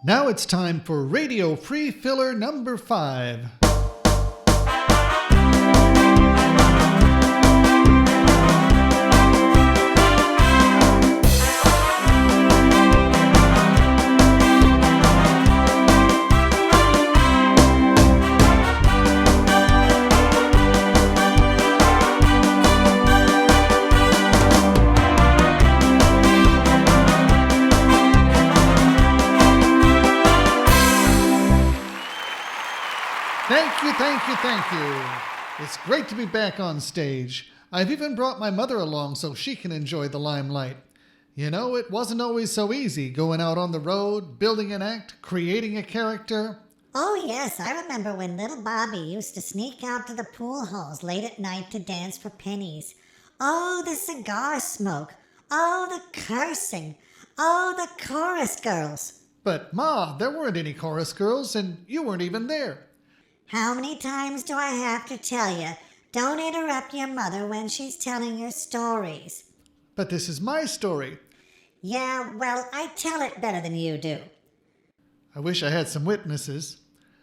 Now it's time for Radio Free Filler number 5. Thank you. It's great to be back on stage. I've even brought my mother along so she can enjoy the limelight. You know, it wasn't always so easy going out on the road, building an act, creating a character. Oh yes, I remember when little Bobby used to sneak out to the pool halls late at night to dance for pennies. Oh, the cigar smoke. Oh, the cursing. Oh, the chorus girls. But Ma, there weren't any chorus girls and you weren't even there. How many times do I have to tell you, don't interrupt your mother when she's telling your stories? But this is my story. Yeah, well, I tell it better than you do. I wish I had some witnesses.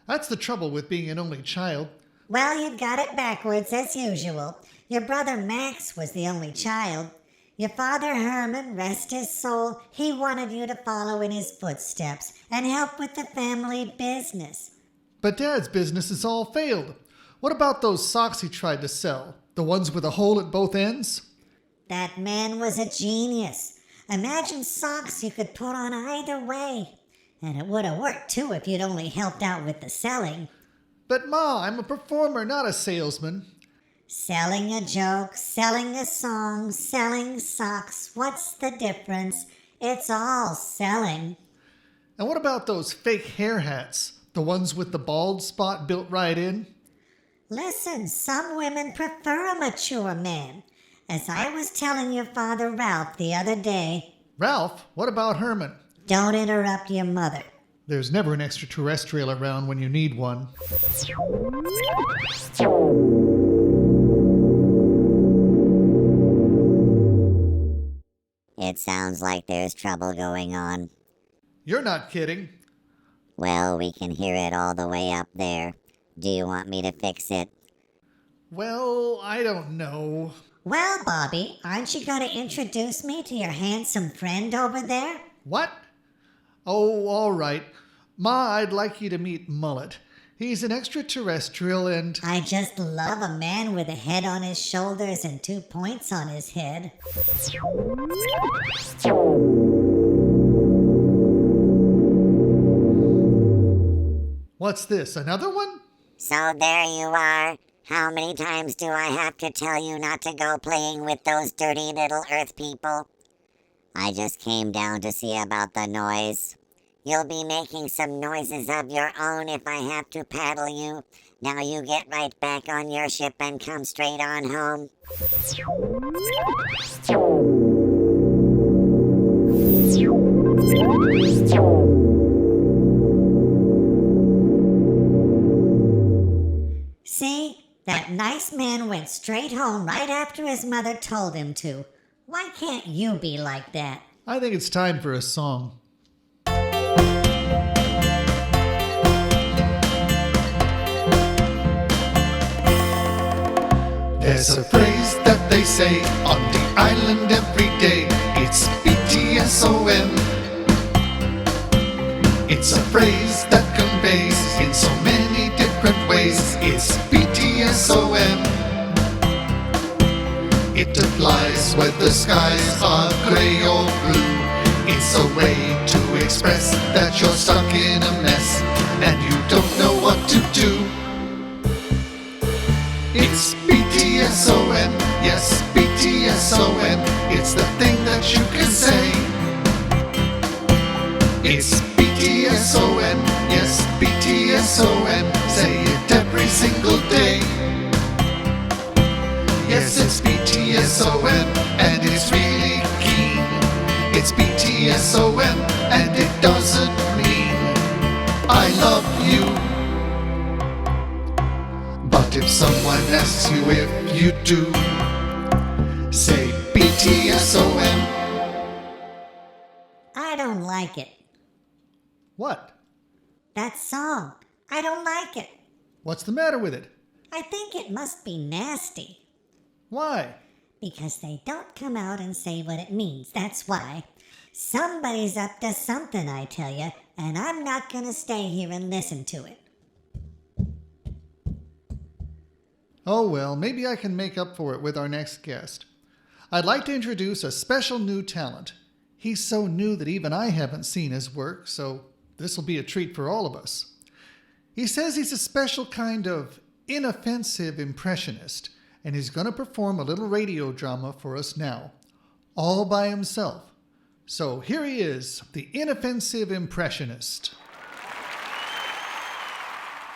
That's the trouble with being an only child. Well, you got it backwards as usual. Your brother Max was the only child. Your father Herman, rest his soul, he wanted you to follow in his footsteps and help with the family business. But Dad's business has all failed. What about those socks he tried to sell? The ones with a hole at both ends? That man was a genius. Imagine socks you could put on either way. And it would have worked too if you'd only helped out with the selling. But Ma, I'm a performer, not a salesman. Selling a joke, selling a song, selling socks. What's the difference? It's all selling. And what about those fake hair hats? The ones with the bald spot built right in? Listen, some women prefer a mature man. As I was telling your father Ralph the other day... Ralph? What about Herman? Don't interrupt your mother. There's never an extraterrestrial around when you need one. It sounds like there's trouble going on. You're not kidding. Well, we can hear it all the way up there. Do you want me to fix it? Well, I don't know. Well, Bobby, aren't you going to introduce me to your handsome friend over there? What? Oh, all right. Ma, I'd like you to meet Mullet. He's an extraterrestrial and... I just love a man with a head on his shoulders and 2 points on his head. What's this, another one? So there you are. How many times do I have to tell you not to go playing with those dirty little earth people? I just came down to see about the noise. You'll be making some noises of your own if I have to paddle you. Now you get right back on your ship and come straight on home. See? That nice man went straight home right after his mother told him to. Why can't you be like that? I think it's time for a song. There's a phrase that they say on the island every day. It's BTSOM. It's a phrase that conveys in so many different ways. It's BTSOM. It applies whether skies are gray or blue. It's a way to express that you're stuck in a mess and you don't know what to do. It's BTSOM, yes, BTSOM. It's the thing that you can say. It's BTSOM, yes, BTSOM. Say it every single day. Yes, it's BTSOM, and it's really keen. It's BTSOM, and it doesn't mean I love you. But if someone asks you if you do, say BTSOM. I don't like it. What? That song. I don't like it. What's the matter with it? I think it must be nasty. Why? Because they don't come out and say what it means, that's why. Somebody's up to something, I tell you, and I'm not gonna stay here and listen to it. Oh well, maybe I can make up for it with our next guest. I'd like to introduce a special new talent. He's so new that even I haven't seen his work, so this will be a treat for all of us. He says he's a special kind of inoffensive impressionist, and he's going to perform a little radio drama for us now, all by himself. So here he is, the Inoffensive Impressionist.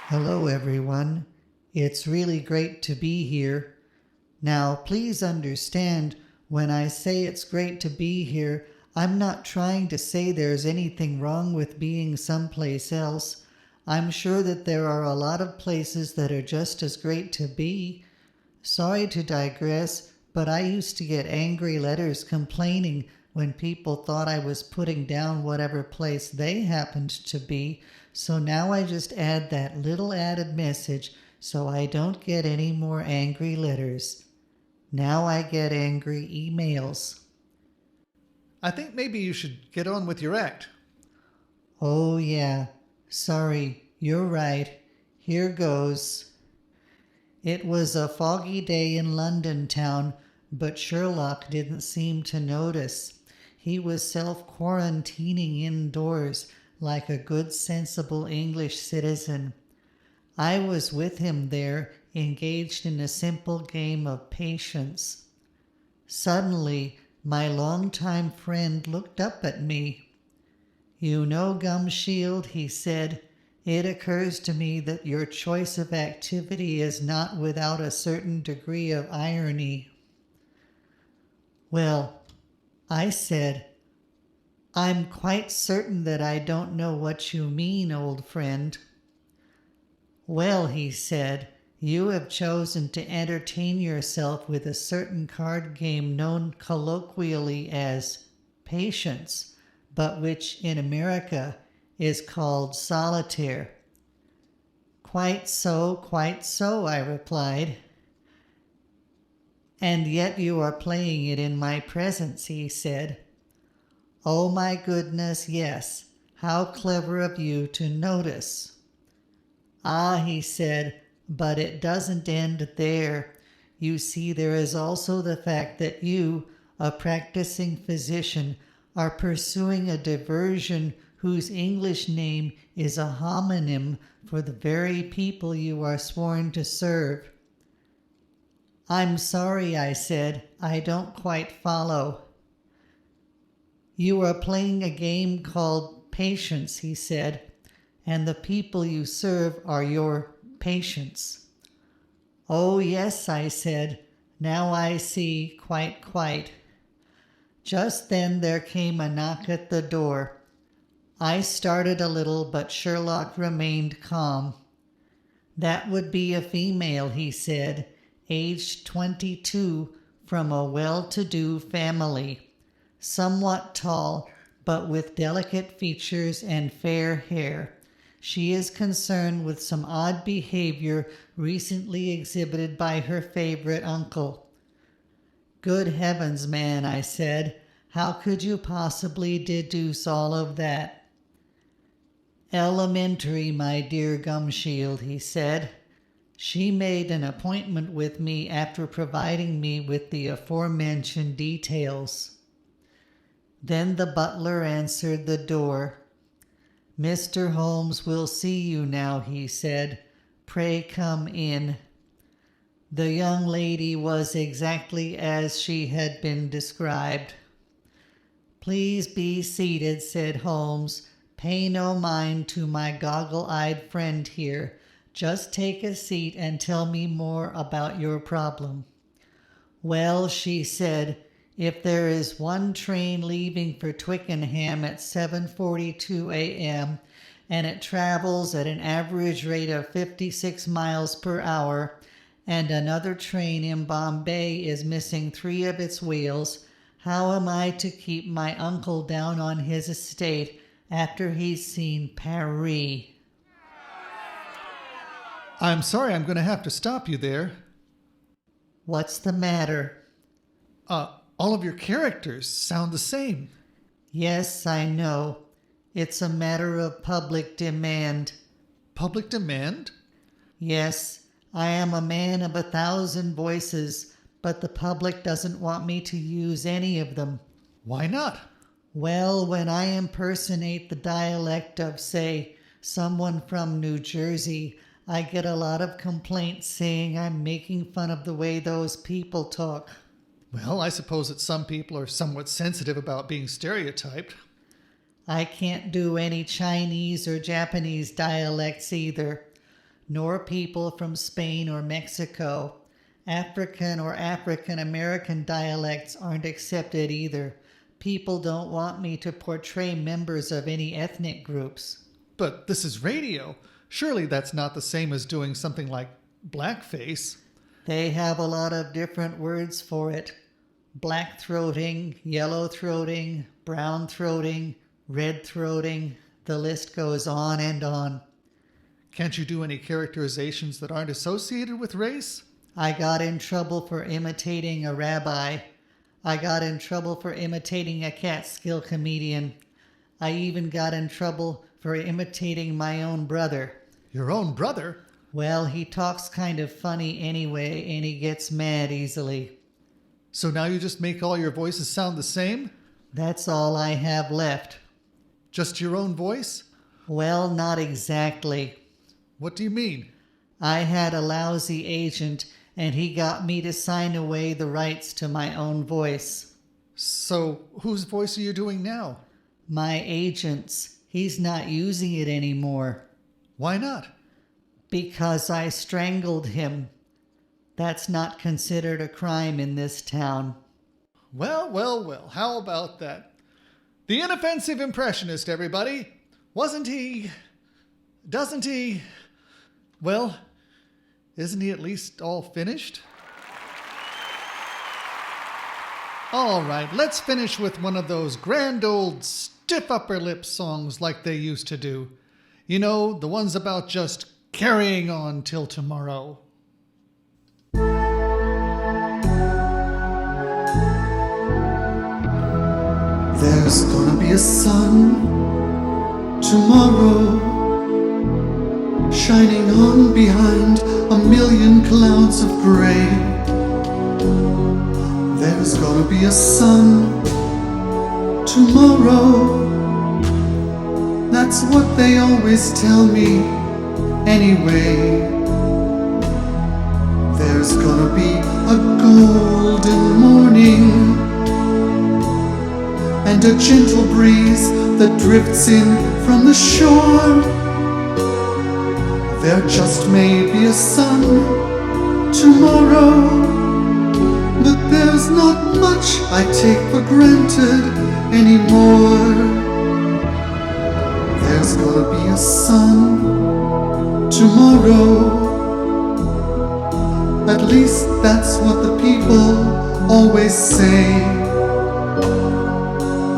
Hello, everyone. It's really great to be here. Now, please understand, when I say it's great to be here, I'm not trying to say there's anything wrong with being someplace else. I'm sure that there are a lot of places that are just as great to be. Sorry to digress, but I used to get angry letters complaining when people thought I was putting down whatever place they happened to be, so now I just add that little added message so I don't get any more angry letters. Now I get angry emails. I think maybe you should get on with your act. Oh yeah, sorry, you're right. Here goes. It was a foggy day in London town, but Sherlock didn't seem to notice. He was self-quarantining indoors like a good, sensible English citizen. I was with him there, engaged in a simple game of patience. Suddenly, my longtime friend looked up at me. "You know, Gumshield," he said, "it occurs to me that your choice of activity is not without a certain degree of irony." "Well," I said, "I'm quite certain that I don't know what you mean, old friend." "Well," he said, "you have chosen to entertain yourself with a certain card game known colloquially as patience, but which in America is called solitaire." Quite so, I replied. "And yet you are playing it in my presence," he said. "Oh my goodness, yes. How clever of you to notice." "Ah," he said, "but it doesn't end there. You see, there is also the fact that you, a practicing physician, are pursuing a diversion whose English name is a homonym for the very people you are sworn to serve." "I'm sorry," I said, "I don't quite follow." "You are playing a game called patience," he said, "and the people you serve are your patients." "Oh yes," I said, "now I see, quite. Just then there came a knock at the door. I started a little, but Sherlock remained calm. "That would be a female," he said, "aged 22, from a well-to-do family, somewhat tall, but with delicate features and fair hair. She is concerned with some odd behavior recently exhibited by her favorite uncle." "Good heavens, man," I said, "how could you possibly deduce all of that?" "Elementary, my dear Gumshield," he said. "She made an appointment with me after providing me with the aforementioned details." Then the butler answered the door. "Mr. Holmes will see you now," he said. "Pray come in." The young lady was exactly as she had been described. "Please be seated," said Holmes. "Pay no mind to my goggle-eyed friend here. Just take a seat and tell me more about your problem." "Well," she said, "if there is one train leaving for Twickenham at 7:42 a.m., and it travels at an average rate of 56 miles per hour, and another train in Bombay is missing 3 of its wheels, how am I to keep my uncle down on his estate after he's seen Paris. I'm sorry, I'm going to have to stop you there. What's the matter? All of your characters sound the same. Yes, I know. It's a matter of public demand. Public demand? Yes, I am a man of 1,000 voices, but the public doesn't want me to use any of them. Why not? Well, when I impersonate the dialect of, say, someone from New Jersey, I get a lot of complaints saying I'm making fun of the way those people talk. Well, I suppose that some people are somewhat sensitive about being stereotyped. I can't do any Chinese or Japanese dialects either, nor people from Spain or Mexico. African or African American dialects aren't accepted either. People don't want me to portray members of any ethnic groups. But this is radio. Surely that's not the same as doing something like blackface. They have a lot of different words for it. Black throating, yellow throating, brown throating, red throating. The list goes on and on. Can't you do any characterizations that aren't associated with race? I got in trouble for imitating a rabbi. I got in trouble for imitating a Catskill comedian. I even got in trouble for imitating my own brother. Your own brother? Well, he talks kind of funny anyway, and he gets mad easily. So now you just make all your voices sound the same? That's all I have left. Just your own voice? Well, not exactly. What do you mean? I had a lousy agent, and he got me to sign away the rights to my own voice. So whose voice are you doing now? My agent's. He's not using it anymore. Why not? Because I strangled him. That's not considered a crime in this town. Well, how about that? The Inoffensive Impressionist, everybody. Wasn't he? Doesn't he? Well, isn't he at least all finished? All right, let's finish with one of those grand old stiff upper lip songs like they used to do. You know, the ones about just carrying on till tomorrow. There's gonna be a sun tomorrow, shining on behind a million clouds of gray. There's gonna be a sun tomorrow. That's what they always tell me anyway. There's gonna be a golden morning and a gentle breeze that drifts in from the shore. There just may be a sun tomorrow, but there's not much I take for granted anymore. There's gonna be a sun tomorrow. At least that's what the people always say.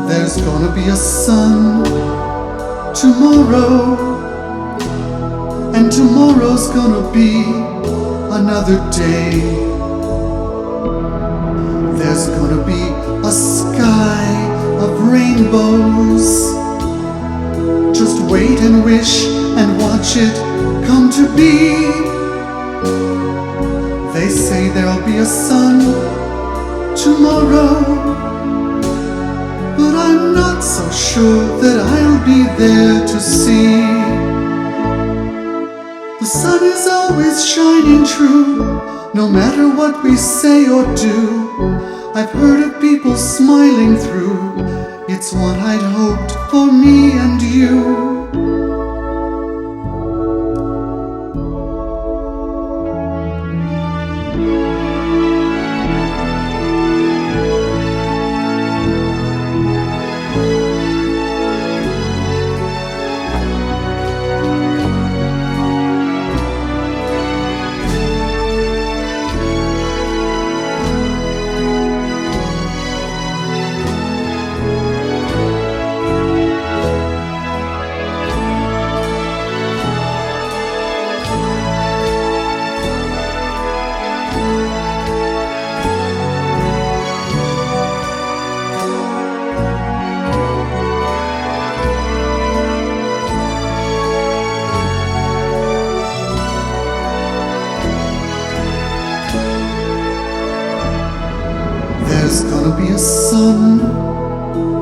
There's gonna be a sun tomorrow, and tomorrow's gonna be another day. There's gonna be a sky of rainbows. Just wait and wish and watch it come to be. They say there'll be a sun tomorrow, but I'm not so sure that I'll be there to see. The sun is always shining true, no matter what we say or do. I've heard of people smiling through. It's what I'd hoped for me and you. gonna be a sun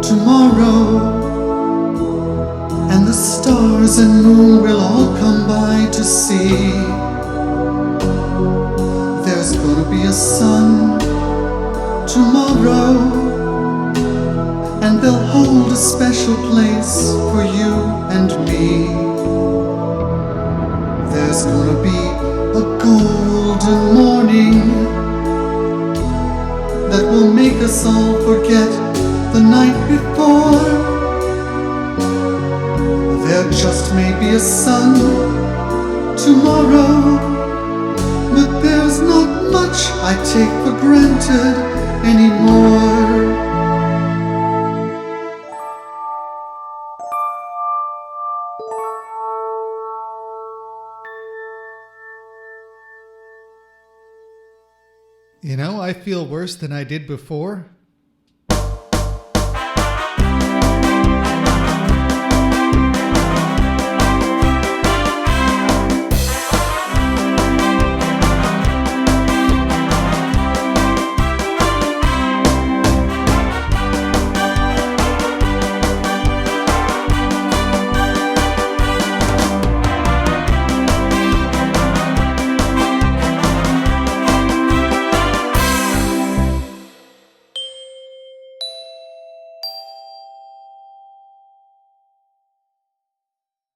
tomorrow, and the stars and moon will all come by to see. There's gonna be a sun tomorrow, and they'll hold a special place for you and me. There's gonna be a golden morning that will make us all forget the night before. There just may be a sun tomorrow, but there's not much I take for granted anymore. You know, I feel worse than I did before.